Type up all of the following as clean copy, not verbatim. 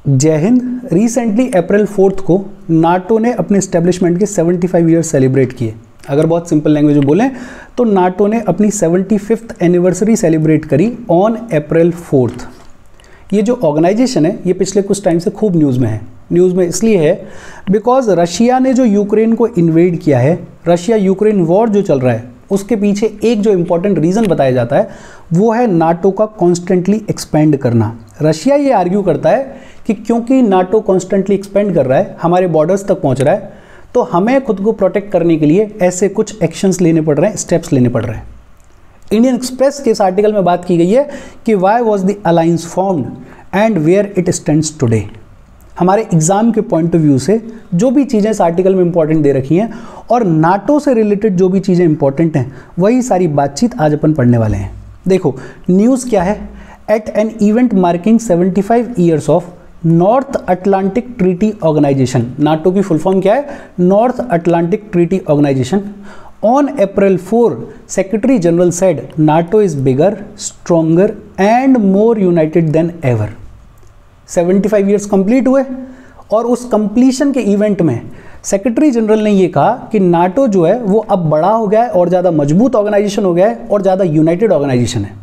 जय हिंद। रिसेंटली अप्रैल 4 को नाटो ने अपने इस्टेब्लिशमेंट के 75 ईयर्स सेलिब्रेट किए। अगर बहुत सिंपल लैंग्वेज में बोलें तो नाटो ने अपनी 75th एनिवर्सरी सेलिब्रेट करी ऑन अप्रैल 4। ये जो ऑर्गेनाइजेशन है ये पिछले कुछ टाइम से खूब न्यूज़ में है। न्यूज़ में इसलिए है बिकॉज रशिया ने जो यूक्रेन को इन्वेड किया है, रशिया यूक्रेन वॉर जो चल रहा है, उसके पीछे एक जो इम्पॉर्टेंट रीज़न बताया जाता है वो है नाटो का कॉन्स्टेंटली एक्सपेंड करना। रशिया ये आर्ग्यू करता है कि क्योंकि नाटो कॉन्स्टेंटली एक्सपेंड कर रहा है, हमारे बॉर्डर्स तक पहुंच रहा है, तो हमें खुद को प्रोटेक्ट करने के लिए ऐसे कुछ एक्शंस लेने पड़ रहे हैं, स्टेप्स लेने पड़ रहे हैं। इंडियन एक्सप्रेस के इस आर्टिकल में बात की गई है कि why was the alliance formed and where it stands today. हमारे एग्जाम के पॉइंट ऑफ व्यू से जो भी चीज़ें इस आर्टिकल में इंपॉर्टेंट दे रखी हैं और नाटो से रिलेटेड जो भी चीज़ें इंपॉर्टेंट हैं वही सारी बातचीत आज अपन पढ़ने वाले हैं। देखो न्यूज़ क्या है। At an event marking 75 years of North Atlantic Treaty Organization, NATO की फुल फॉर्म क्या है? North Atlantic Treaty Organization. On April 4 secretary general said NATO is bigger, stronger and more united than ever. 75 years complete हुए और उस completion के event में secretary general ने ये कहा कि नाटो जो है वो अब बड़ा हो गया है और ज़्यादा मजबूत ऑर्गेनाइजेशन हो गया है और ज़्यादा यूनाइटेड ऑर्गेनाइजेशन है।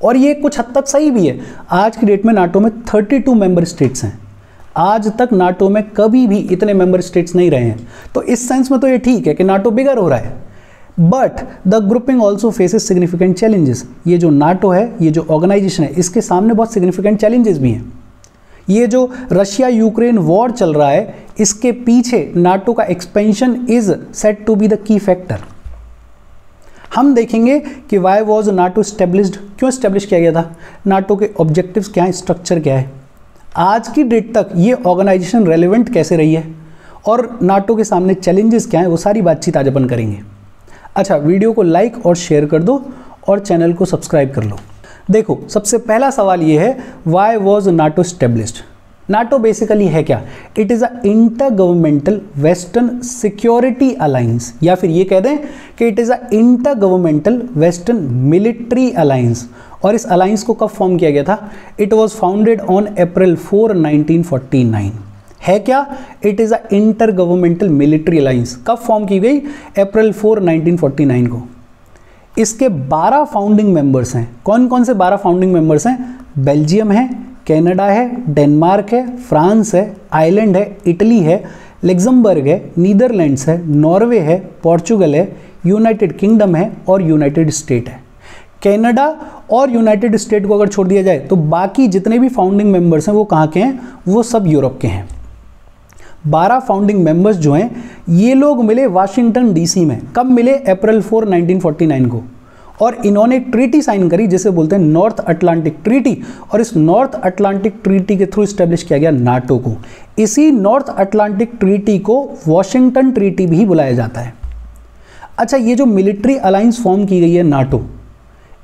और ये कुछ हद तक सही भी है। आज की डेट में नाटो में 32 मेंबर स्टेट्स हैं। आज तक नाटो में कभी भी इतने मेंबर स्टेट्स नहीं रहे हैं, तो इस सेंस में तो ये ठीक है कि नाटो बिगर हो रहा है। But the grouping also faces significant challenges. ये जो नाटो है, ये जो ऑर्गेनाइजेशन है, इसके सामने बहुत सिग्निफिकेंट चैलेंजेस भी हैं। ये जो रशिया यूक्रेन वॉर चल रहा है, इसके पीछे नाटो का expansion is set to be the key factor. हम देखेंगे कि वाई वॉज नाटो स्टेब्लिश्ड, क्यों स्टेब्लिश किया गया था, नाटो के ऑब्जेक्टिव्स क्या है, स्ट्रक्चर क्या है, आज की डेट तक ये ऑर्गेनाइजेशन रेलेवेंट कैसे रही है और नाटो के सामने चैलेंजेस क्या है, वो सारी बातचीत आज अपन करेंगे। अच्छा, वीडियो को लाइक और शेयर कर दो और चैनल को सब्सक्राइब कर लो। देखो, सबसे पहला सवाल ये है, Y was NATO established. NATO basically है क्या? It is a inter governmental western security alliance, या फिर ये कह दें कि it is a inter governmental western military alliance. और इस अलायंस को कब फॉर्म किया गया था? It was founded on April 4, 1949। है क्या? It is a inter governmental military alliance. कब फॉर्म की गई? अप्रैल 4, 1949 को। इसके 12 फाउंडिंग मेंबर्स हैं। कौन कौन से 12 फाउंडिंग मेंबर्स हैं? बेल्जियम है, कनाडा है, डेनमार्क है, फ्रांस है, आयरलैंड है, इटली है, लग्जमबर्ग है, नीदरलैंड्स है, नॉर्वे है, पोर्चुगल है, यूनाइटेड किंगडम है और यूनाइटेड स्टेट है। कनाडा और यूनाइटेड स्टेट को अगर छोड़ दिया जाए तो बाकी जितने भी फाउंडिंग मेंबर्स हैं वो कहाँ के हैं? वो सब यूरोप के हैं। 12 फाउंडिंग मेंबर्स जो हैं ये लोग मिले वाशिंगटन डीसी में। कब मिले? अप्रैल 4, 1949 को। और इन्होंने एक ट्रीटी साइन करी जिसे बोलते हैं नॉर्थ अटलांटिक ट्रीटी, और इस नॉर्थ अटलांटिक ट्रीटी के थ्रू स्टैब्लिश किया गया नाटो को। इसी नॉर्थ अटलांटिक ट्रीटी को वॉशिंगटन ट्रीटी भी बुलाया जाता है। अच्छा, ये जो मिलिट्री अलायंस फॉर्म की गई है नाटो,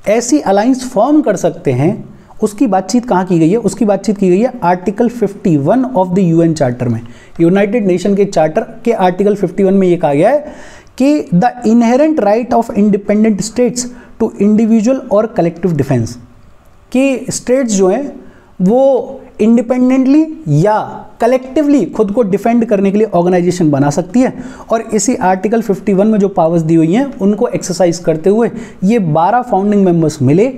ऐसी अलायंस फॉर्म कर सकते हैं, उसकी बातचीत कहाँ की गई है? उसकी बातचीत की गई है article 51 of the UN charter में। यूनाइटेड नेशन के चार्टर के आर्टिकल 51 में ये कहा गया है कि the inherent right of independent states to individual और कलेक्टिव डिफेंस, कि स्टेट्स जो हैं वो इंडिपेंडेंटली या कलेक्टिवली खुद को डिफेंड करने के लिए ऑर्गेनाइजेशन बना सकती है। और इसी आर्टिकल 51 में जो पावर्स दी हुई हैं उनको एक्सरसाइज करते हुए ये 12 फाउंडिंग मेंबर्स मिले।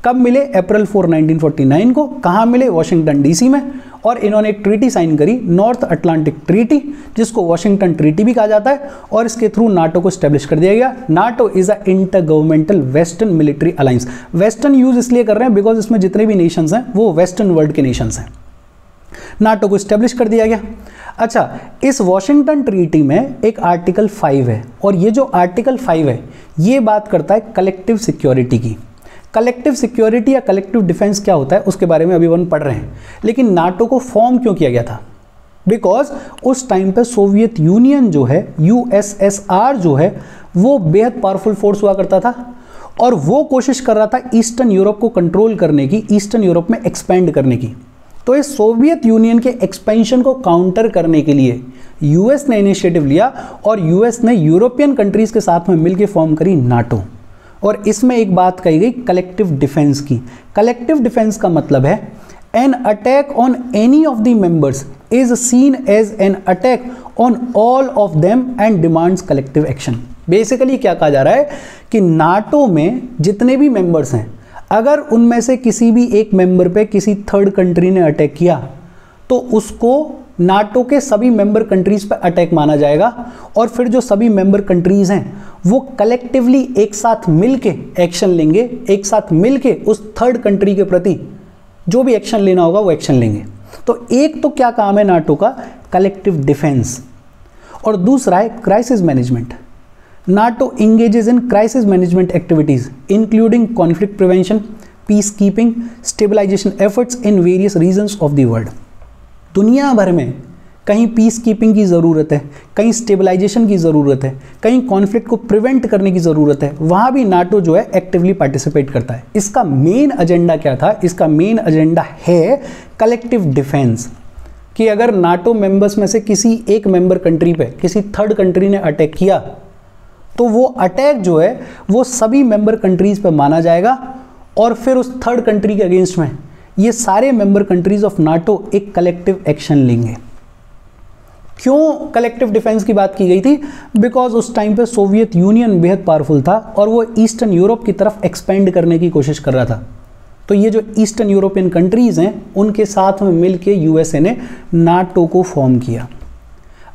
कब मिले? अप्रैल 4, 1949 को। कहाँ मिले? वॉशिंगटन डीसी में। और इन्होंने एक ट्रीटी साइन करी, नॉर्थ अटलांटिक ट्रीटी, जिसको वॉशिंगटन ट्रीटी भी कहा जाता है, और इसके थ्रू नाटो को स्टैब्लिश कर दिया गया। NATO is a inter governmental western military alliance. Western use इसलिए कर रहे हैं बिकॉज इसमें जितने भी नेशंस हैं वो वेस्टर्न वर्ल्ड के नेशंस हैं। नाटो को स्टैब्लिश कर दिया गया। अच्छा, इस वॉशिंगटन ट्रीटी में एक आर्टिकल 5 है, और ये जो आर्टिकल 5 है ये बात करता है कलेक्टिव सिक्योरिटी की। कलेक्टिव सिक्योरिटी या कलेक्टिव डिफेंस क्या होता है उसके बारे में अभी अपन पढ़ रहे हैं। लेकिन नाटो को फॉर्म क्यों किया गया था? बिकॉज उस टाइम पे सोवियत यूनियन जो है, यूएसएसआर जो है, वो बेहद पावरफुल फोर्स हुआ करता था और वो कोशिश कर रहा था ईस्टर्न यूरोप को कंट्रोल करने की, ईस्टर्न यूरोप में एक्सपेंड करने की। तो इस सोवियत यूनियन के एक्सपेंशन को काउंटर करने के लिए यूएस ने इनिशिएटिव लिया और यूएस ने यूरोपियन कंट्रीज के साथ में मिलकर फॉर्म करी नाटो। और इसमें एक बात कही गई कलेक्टिव डिफेंस की। कलेक्टिव डिफेंस का मतलब है an attack on any of the members is seen as an attack on all of them and demands collective action. Basically क्या कहा जा रहा है कि नाटो में जितने भी मेंबर्स हैं, अगर उनमें से किसी भी एक मेंबर पे किसी थर्ड कंट्री ने अटैक किया तो उसको नाटो के सभी मेंबर कंट्रीज पे अटैक माना जाएगा, और फिर जो सभी मेंबर कंट्रीज हैं वो कलेक्टिवली एक साथ मिलके एक्शन लेंगे, एक साथ मिलके उस थर्ड कंट्री के प्रति जो भी एक्शन लेना होगा वो एक्शन लेंगे। तो एक तो क्या काम है नाटो का, कलेक्टिव डिफेंस, और दूसरा है crisis management. NATO engages in crisis management activities including conflict prevention, peace keeping, stabilisation efforts in various regions of the world. दुनिया भर में कहीं पीस कीपिंग की ज़रूरत है, कहीं स्टेबलाइजेशन की ज़रूरत है, कहीं कॉन्फ्लिक्ट को प्रिवेंट करने की ज़रूरत है, वहाँ भी नाटो जो है एक्टिवली पार्टिसिपेट करता है। इसका मेन एजेंडा क्या था? इसका मेन एजेंडा है कलेक्टिव डिफेंस, कि अगर नाटो मेंबर्स में से किसी एक मेंबर कंट्री पे किसी थर्ड कंट्री ने अटैक किया तो वो अटैक जो है वो सभी मेंबर कंट्रीज पे माना जाएगा, और फिर उस थर्ड कंट्री के अगेंस्ट में ये सारे मेंबर कंट्रीज ऑफ नाटो एक कलेक्टिव एक्शन लेंगे। क्यों कलेक्टिव डिफेंस की बात की गई थी? बिकॉज उस टाइम पे सोवियत यूनियन बेहद पावरफुल था और वो ईस्टर्न यूरोप की तरफ एक्सपेंड करने की कोशिश कर रहा था। तो ये जो ईस्टर्न यूरोपियन कंट्रीज हैं उनके साथ में मिलके यूएसए ने नाटो को फॉर्म किया।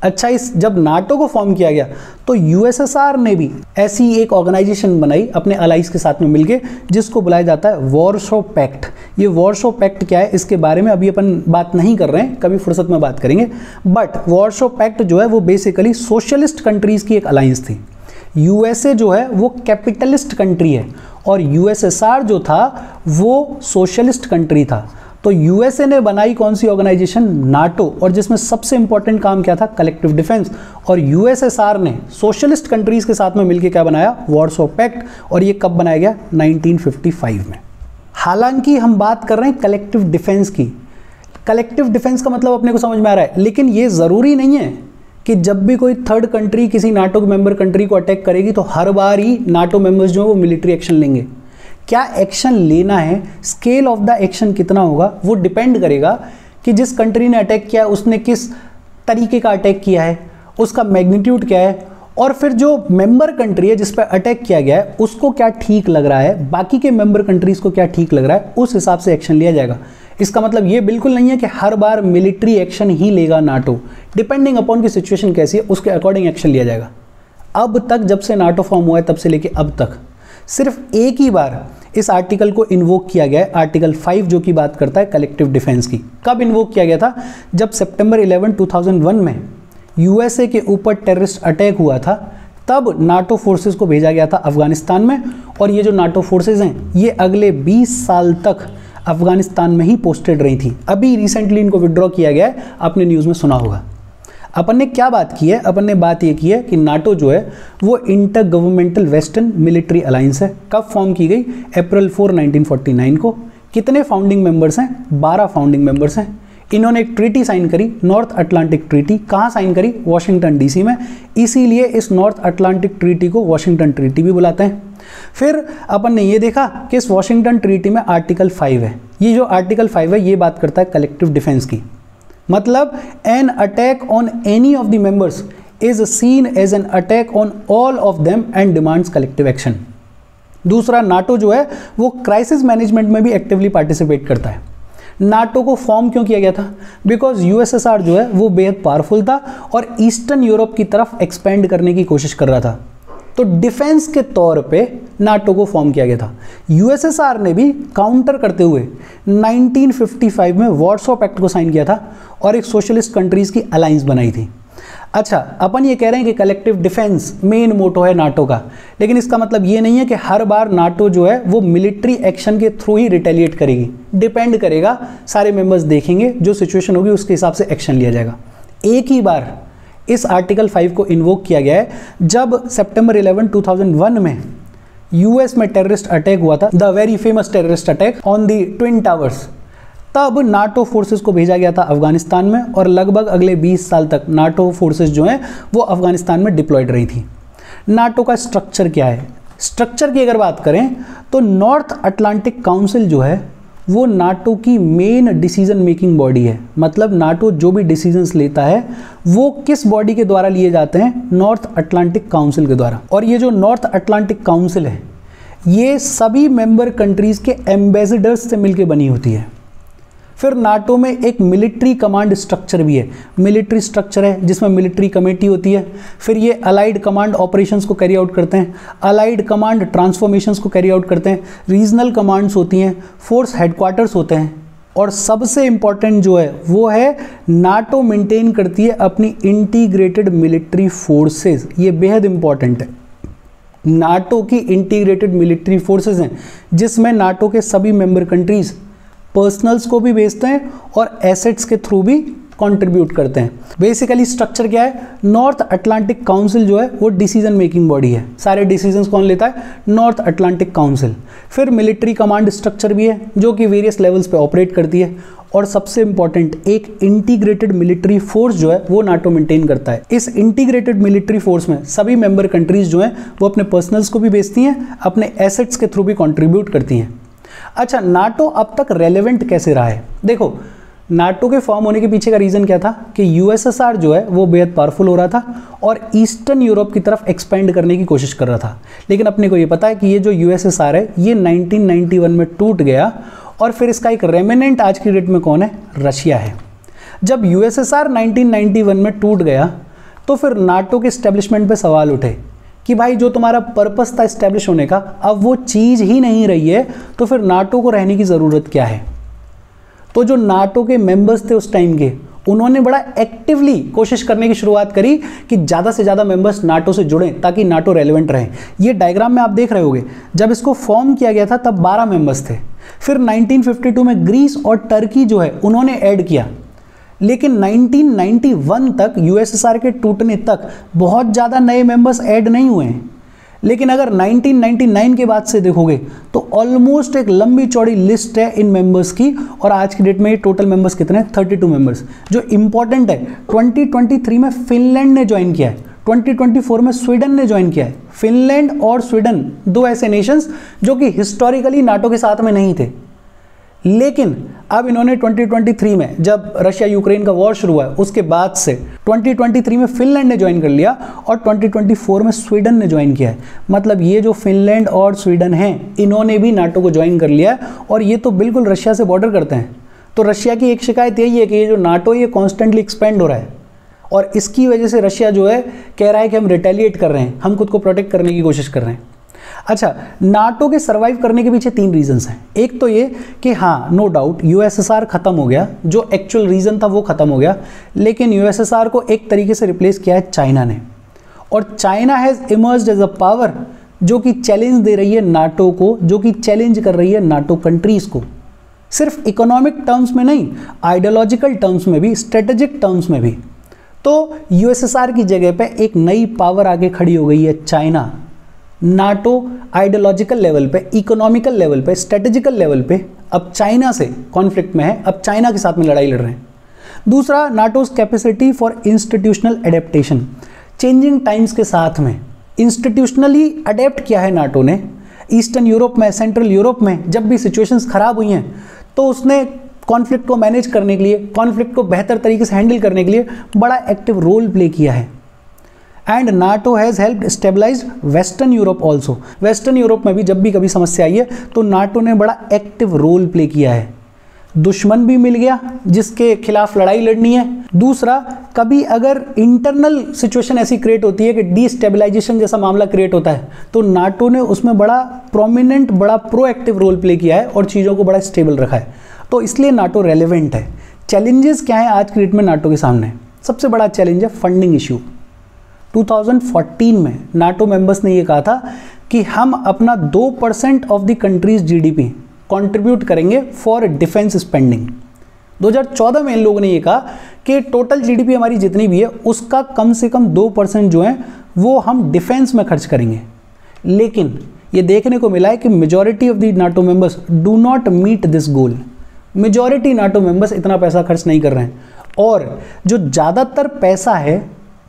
अच्छा, इस जब नाटो को फॉर्म किया गया तो यूएसएसआर ने भी ऐसी एक ऑर्गेनाइजेशन बनाई अपने अलाइज के साथ में मिलके, जिसको बुलाया जाता है वॉर्सो पैक्ट। ये वॉर्सो पैक्ट क्या है इसके बारे में अभी अपन बात नहीं कर रहे हैं, कभी फुर्सत में बात करेंगे। बट वॉर्सो पैक्ट जो है वो बेसिकली सोशलिस्ट कंट्रीज की एक अलायंस थी। यूएसए जो है वो कैपिटलिस्ट कंट्री है और यूएसएसआर जो था वो सोशलिस्ट कंट्री था। तो यूएसए ने बनाई कौन सी ऑर्गेनाइजेशन? नाटो, और जिसमें सबसे इंपॉर्टेंट काम क्या था? Collective defence. और यूएसएसआर ने सोशलिस्ट कंट्रीज के साथ में मिलकर क्या बनाया? Warsaw pact. और ये कब बनाया गया? 1955 में। हालांकि हम बात कर रहे हैं कलेक्टिव डिफेंस की। कलेक्टिव डिफेंस का मतलब अपने को समझ में आ रहा है, लेकिन ये ज़रूरी नहीं है कि जब भी कोई थर्ड कंट्री किसी नाटो के मेंबर कंट्री को अटैक करेगी तो हर बार ही नाटो मेंबर्स जो है वो मिलिट्री एक्शन लेंगे। क्या एक्शन लेना है, स्केल ऑफ द एक्शन कितना होगा, वो डिपेंड करेगा कि जिस कंट्री ने अटैक किया उसने किस तरीके का अटैक किया है, उसका मैग्नीट्यूड क्या है, और फिर जो मेंबर कंट्री है जिस पर अटैक किया गया है उसको क्या ठीक लग रहा है, बाकी के मेंबर कंट्रीज को क्या ठीक लग रहा है, उस हिसाब से एक्शन लिया जाएगा। इसका मतलब ये बिल्कुल नहीं है कि हर बार मिलिट्री एक्शन ही लेगा नाटो। डिपेंडिंग अपॉन की सिचुएशन कैसी है उसके अकॉर्डिंग एक्शन लिया जाएगा। अब तक जब से नाटो फॉर्म हुआ है तब से लेके अब तक सिर्फ एक ही बार इस आर्टिकल को इन्वोक किया गया है, आर्टिकल 5 जो की बात करता है कलेक्टिव डिफेंस की। कब इन्वोक किया गया था? जब सितंबर 11, 2001 में यूएसए के ऊपर टेररिस्ट अटैक हुआ था, तब नाटो फोर्सेस को भेजा गया था अफगानिस्तान में। और ये जो नाटो फोर्सेस हैं ये अगले 20 साल तक अफगानिस्तान में ही पोस्टेड रही थी। अभी रिसेंटली इनको विड्रॉ किया गया है, आपने न्यूज़ में सुना होगा। अपन ने क्या बात की है? अपन ने बात ये की है कि नाटो जो है वो inter governmental western military alliance है। कब फॉर्म की गई? अप्रैल 4, 1949 को। कितने फाउंडिंग मेंबर्स हैं? 12 फाउंडिंग मेंबर्स हैं। इन्होंने एक ट्रीटी साइन करी, नॉर्थ अटलांटिक ट्रीटी। कहाँ साइन करी? वॉशिंगटन डीसी में। इसीलिए इस नॉर्थ अटलांटिक ट्रीटी को वॉशिंगटन ट्रीटी भी बुलाते हैं। फिर अपन ने ये देखा कि इस वॉशिंगटन ट्रीटी में आर्टिकल 5 है। ये जो आर्टिकल 5 है ये बात करता है कलेक्टिव डिफेंस की। मतलब an attack on any of the members is seen as an attack on all of them and demands collective action. दूसरा, नाटो जो है वो क्राइसिस मैनेजमेंट में भी एक्टिवली पार्टिसिपेट करता है। नाटो को फॉर्म क्यों किया गया था? बिकॉज यूएसएसआर जो है वो बेहद पावरफुल था और ईस्टर्न यूरोप की तरफ एक्सपेंड करने की कोशिश कर रहा था। तो डिफेंस के तौर पे नाटो को फॉर्म किया गया था। यूएसएसआर ने भी काउंटर करते हुए 1955 में वॉर्सो पैक्ट को साइन किया था और एक सोशलिस्ट कंट्रीज की अलायंस बनाई थी। अच्छा, अपन ये कह रहे हैं कि कलेक्टिव डिफेंस मेन मोटो है नाटो का, लेकिन इसका मतलब ये नहीं है कि हर बार नाटो जो है वो मिलिट्री एक्शन के थ्रू ही रिटेलिएट करेगी। डिपेंड करेगा, सारे मेंबर्स देखेंगे, जो सिचुएशन होगी उसके हिसाब से एक्शन लिया जाएगा। एक ही बार इस आर्टिकल 5 को इन्वोक किया गया है जब सितंबर 11, 2001 में यूएस में टेररिस्ट अटैक हुआ था, the very famous terrorist attack on the twin towers. तब नाटो फोर्सेस को भेजा गया था अफगानिस्तान में और लगभग अगले 20 साल तक नाटो फोर्सेस जो हैं वो अफगानिस्तान में डिप्लॉयड रही थी। नाटो का स्ट्रक्चर क्या है? स्ट्रक्चर की अगर बात करें तो नॉर्थ अटलांटिक काउंसिल जो है वो नाटो की मेन डिसीजन मेकिंग बॉडी है। मतलब नाटो जो भी डिसीजंस लेता है वो किस बॉडी के द्वारा लिए जाते हैं? नॉर्थ अटलांटिक काउंसिल के द्वारा। और ये जो नॉर्थ अटलांटिक काउंसिल है ये सभी मेंबर कंट्रीज के एम्बेसडर्स से मिलकर बनी होती है। फिर नाटो में एक मिलिट्री कमांड स्ट्रक्चर भी है। मिलिट्री स्ट्रक्चर है जिसमें मिलिट्री कमेटी होती है। फिर ये अलाइड कमांड ऑपरेशंस को कैरी आउट करते हैं, अलाइड कमांड ट्रांसफॉर्मेशंस को कैरी आउट करते हैं, रीजनल कमांड्स होती हैं, फोर्स हेडक्वार्टर्स होते हैं, और सबसे इंपॉर्टेंट जो है वो है नाटो मेंटेन करती है अपनी इंटीग्रेटेड मिलिट्री फोर्सेस। ये बेहद इंपॉर्टेंट है। नाटो की इंटीग्रेटेड मिलिट्री फोर्सेस हैं जिसमें नाटो के सभी मेंबर कंट्रीज पर्सनल्स को भी भेजते हैं और एसेट्स के थ्रू भी कंट्रीब्यूट करते हैं। बेसिकली स्ट्रक्चर क्या है? नॉर्थ अटलांटिक काउंसिल जो है वो डिसीजन मेकिंग बॉडी है। सारे डिसीजंस कौन लेता है? North Atlantic council. फिर मिलिट्री कमांड स्ट्रक्चर भी है जो कि वेरियस लेवल्स पे ऑपरेट करती है। और सबसे इंपॉर्टेंट एक इंटीग्रेटेड मिलिट्री फोर्स जो है वो नाटो मेंटेन करता है। इस इंटीग्रेटेड मिलिट्री फोर्स में सभी मेंबर कंट्रीज जो हैं वो अपने पर्सनल्स को भी भेजती हैं, अपने एसेट्स के थ्रू भी कंट्रीब्यूट करती हैं। अच्छा, नाटो अब तक रेलेवेंट कैसे रहा है? देखो, नाटो के फॉर्म होने के पीछे का रीज़न क्या था कि यूएसएसआर जो है वो बेहद पावरफुल हो रहा था और ईस्टर्न यूरोप की तरफ एक्सपेंड करने की कोशिश कर रहा था। लेकिन अपने को ये पता है कि ये जो यूएसएसआर है ये 1991 में टूट गया और फिर इसका एक रेमिनेंट आज की डेट में कौन है? रशिया है। जब यूएसएसआर 1991 में टूट गया तो फिर नाटो के एस्टेब्लिशमेंट पे सवाल उठे कि भाई जो तुम्हारा पर्पस था एस्टेब्लिश होने का अब वो चीज़ ही नहीं रही है, तो फिर नाटो को रहने की ज़रूरत क्या है? तो जो नाटो के मेंबर्स थे उस टाइम के, उन्होंने बड़ा एक्टिवली कोशिश करने की शुरुआत करी कि ज़्यादा से ज़्यादा मेंबर्स नाटो से जुड़ें ताकि नाटो रेलेवेंट रहें। ये डायग्राम में आप देख रहे होंगे, जब इसको फॉर्म किया गया था तब 12 मेंबर्स थे। फिर 1952 में ग्रीस और टर्की जो है उन्होंने ऐड किया, लेकिन 1991 तक यूएसएसआर के टूटने तक बहुत ज़्यादा नए मेंबर्स ऐड नहीं हुए हैं। लेकिन अगर 1999 के बाद से देखोगे तो ऑलमोस्ट एक लंबी चौड़ी लिस्ट है इन मेंबर्स की, और आज की डेट में ये टोटल मेंबर्स कितने हैं? 32 मेंबर्स। जो इंपॉर्टेंट है, 2023 में फिनलैंड ने ज्वाइन किया है, 2024 में स्वीडन ने ज्वाइन किया है। फिनलैंड और स्वीडन दो ऐसे नेशंस जो कि हिस्टोरिकली नाटो के साथ में नहीं थे, लेकिन अब इन्होंने 2023 में जब रशिया यूक्रेन का वॉर शुरू हुआ उसके बाद से 2023 में फिनलैंड ने ज्वाइन कर लिया और 2024 में स्वीडन ने ज्वाइन किया है। मतलब ये जो फिनलैंड और स्वीडन हैं इन्होंने भी नाटो को ज्वाइन कर लिया है और ये तो बिल्कुल रशिया से बॉर्डर करते हैं। तो रशिया की एक शिकायत यही है कि ये जो नाटो ये कॉन्स्टेंटली एक्सपेंड हो रहा है और इसकी वजह से रशिया जो है कह रहा है कि हम रिटेलिएट कर रहे हैं, हम खुद को प्रोटेक्ट करने की कोशिश कर रहे हैं। अच्छा, नाटो के सर्वाइव करने के पीछे 3 रीजंस हैं। एक तो ये कि हाँ, नो डाउट यूएसएसआर खत्म हो गया, जो एक्चुअल रीजन था वो खत्म हो गया, लेकिन यूएसएसआर को एक तरीके से रिप्लेस किया है चाइना ने, और China has emerged as a power जो कि चैलेंज दे रही है नाटो को, जो कि चैलेंज कर रही है नाटो कंट्रीज़ को, सिर्फ इकोनॉमिक टर्म्स में नहीं, आइडियोलॉजिकल टर्म्स में भी, स्ट्रेटेजिक टर्म्स में भी। तो यूएसएसआर की जगह पे एक नई पावर आगे खड़ी हो गई है, चाइना। नाटो आइडियोलॉजिकल लेवल पे, इकोनॉमिकल लेवल पे, स्ट्रेटेजिकल लेवल पे अब चाइना से कॉन्फ्लिक्ट में है, अब चाइना के साथ में लड़ाई लड़ रहे हैं। दूसरा, नाटोज capacity for institutional adaptation, changing times के साथ में इंस्टीट्यूशनली अडेप्ट किया है नाटो ने। ईस्टर्न यूरोप में, सेंट्रल यूरोप में जब भी सिचुएशंस खराब हुई हैं तो उसने कॉन्फ्लिक्ट को मैनेज करने के लिए, कॉन्फ्लिक्ट को बेहतर तरीके से हैंडल करने के लिए बड़ा एक्टिव रोल प्ले किया है। And NATO has helped stabilise western Europe also. Western Europe में भी जब भी कभी समस्या आई है तो नाटो ने बड़ा एक्टिव रोल प्ले किया है। दुश्मन भी मिल गया जिसके खिलाफ लड़ाई लड़नी है। दूसरा, कभी अगर इंटरनल सिचुएशन ऐसी क्रिएट होती है कि डीस्टेबलाइजेशन जैसा मामला क्रिएट होता है तो नाटो ने उसमें बड़ा प्रोमिनेंट, बड़ा प्रोएक्टिव रोल प्ले किया है और चीज़ों को बड़ा स्टेबल रखा है। तो इसलिए नाटो रेलेवेंट है। चैलेंजेस क्या हैं आज की डेट में नाटो के सामने? सबसे बड़ा चैलेंज है फंडिंग इशू। 2014 में नाटो मेंबर्स ने ये कहा था कि हम अपना 2% of the countries GDP contribute करेंगे फॉर डिफेंस स्पेंडिंग। 2014 में इन लोगों ने ये कहा कि टोटल जीडीपी हमारी जितनी भी है उसका कम से कम 2% जो है वो हम डिफेंस में खर्च करेंगे। लेकिन ये देखने को मिला है कि majority of the NATO members do not meet this goal. Majority NATO members इतना पैसा खर्च नहीं कर रहे हैं, और जो ज़्यादातर पैसा है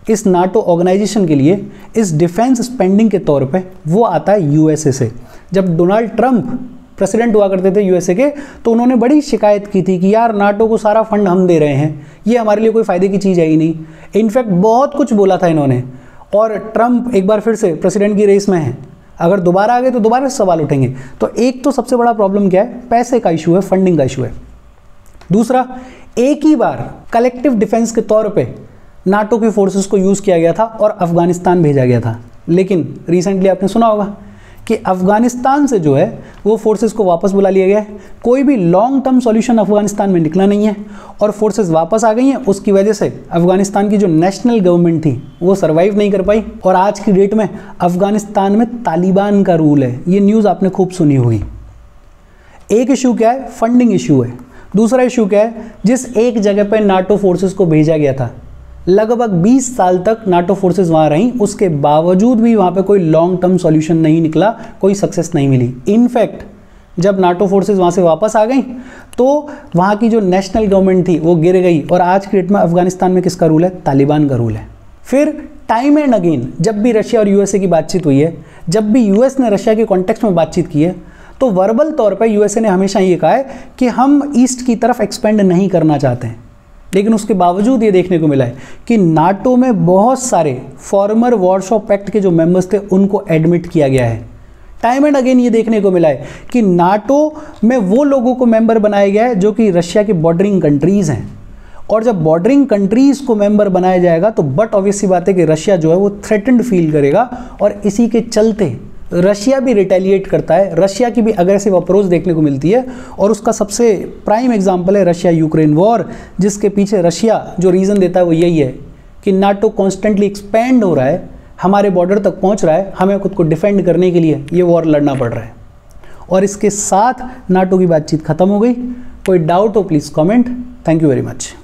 इस नाटो ऑर्गेनाइजेशन के लिए, इस डिफेंस स्पेंडिंग के तौर पे, वो आता है यूएसए से। जब डोनाल्ड ट्रंप प्रेसिडेंट हुआ करते थे यूएसए के, तो उन्होंने बड़ी शिकायत की थी कि यार नाटो को सारा फंड हम दे रहे हैं, ये हमारे लिए कोई फ़ायदे की चीज़ है ही नहीं। इनफैक्ट बहुत कुछ बोला था इन्होंने, और ट्रंप एक बार फिर से प्रेसिडेंट की रेस में है, अगर दोबारा आ गए तो दोबारा सवाल उठेंगे। तो एक तो सबसे बड़ा प्रॉब्लम क्या है, पैसे का इशू है, फंडिंग का इशू है। दूसरा, एक ही बार कलेक्टिव डिफेंस के तौर पे नाटो की फोर्सेस को यूज़ किया गया था और अफगानिस्तान भेजा गया था, लेकिन रिसेंटली आपने सुना होगा कि अफगानिस्तान से जो है वो फोर्सेस को वापस बुला लिया गया है। कोई भी लॉन्ग टर्म सॉल्यूशन अफगानिस्तान में निकला नहीं है और फोर्सेस वापस आ गई हैं। उसकी वजह से अफगानिस्तान की जो नेशनल गवर्नमेंट थी वो सर्वाइव नहीं कर पाई, और आज की डेट में अफगानिस्तान में तालिबान का रूल है। ये न्यूज़ आपने खूब सुनी होगी। एक इशू क्या है, फंडिंग इशू है। दूसरा इशू क्या है, जिस एक जगह पर नाटो फोर्सेस को भेजा गया था, लगभग 20 साल तक नाटो फोर्सेस वहाँ रहीं, उसके बावजूद भी वहाँ पे कोई लॉन्ग टर्म सॉल्यूशन नहीं निकला, कोई सक्सेस नहीं मिली। इनफैक्ट जब नाटो फोर्सेस वहाँ से वापस आ गई तो वहाँ की जो नेशनल गवर्नमेंट थी वो गिर गई, और आज की डेट में अफगानिस्तान में किसका रूल है, तालिबान का रूल है। फिर टाइम एंड अगेन जब भी रशिया और यूएसए की बातचीत हुई है, जब भी यूएस ने रशिया के कॉन्टेक्स्ट में बातचीत की है, तो वर्बल तौर पर यूएसए ने हमेशा ये कहा है कि हम ईस्ट की तरफ एक्सपेंड नहीं करना चाहते हैं। लेकिन उसके बावजूद ये देखने को मिला है कि नाटो में बहुत सारे फॉर्मर वॉरशॉ पैक्ट के जो मेंबर्स थे उनको एडमिट किया गया है। टाइम एंड अगेन ये देखने को मिला है कि नाटो में वो लोगों को मेंबर बनाया गया है जो कि रशिया के बॉर्डरिंग कंट्रीज़ हैं, और जब बॉर्डरिंग कंट्रीज़ को मेंबर बनाया जाएगा तो बट ऑब्वियस सी बात है कि रशिया जो है वो थ्रेटेंड फील करेगा, और इसी के चलते रशिया भी रिटेलिएट करता है। रशिया की भी अग्रेसिव अप्रोच देखने को मिलती है, और उसका सबसे प्राइम एग्जांपल है रशिया यूक्रेन वॉर, जिसके पीछे रशिया जो रीज़न देता है वो यही है कि नाटो कॉन्स्टेंटली एक्सपेंड हो रहा है, हमारे बॉर्डर तक पहुंच रहा है, हमें खुद को डिफेंड करने के लिए ये वॉर लड़ना पड़ रहा है। और इसके साथ नाटो की बातचीत खत्म हो गई। कोई डाउट हो please comment. Thank you very much.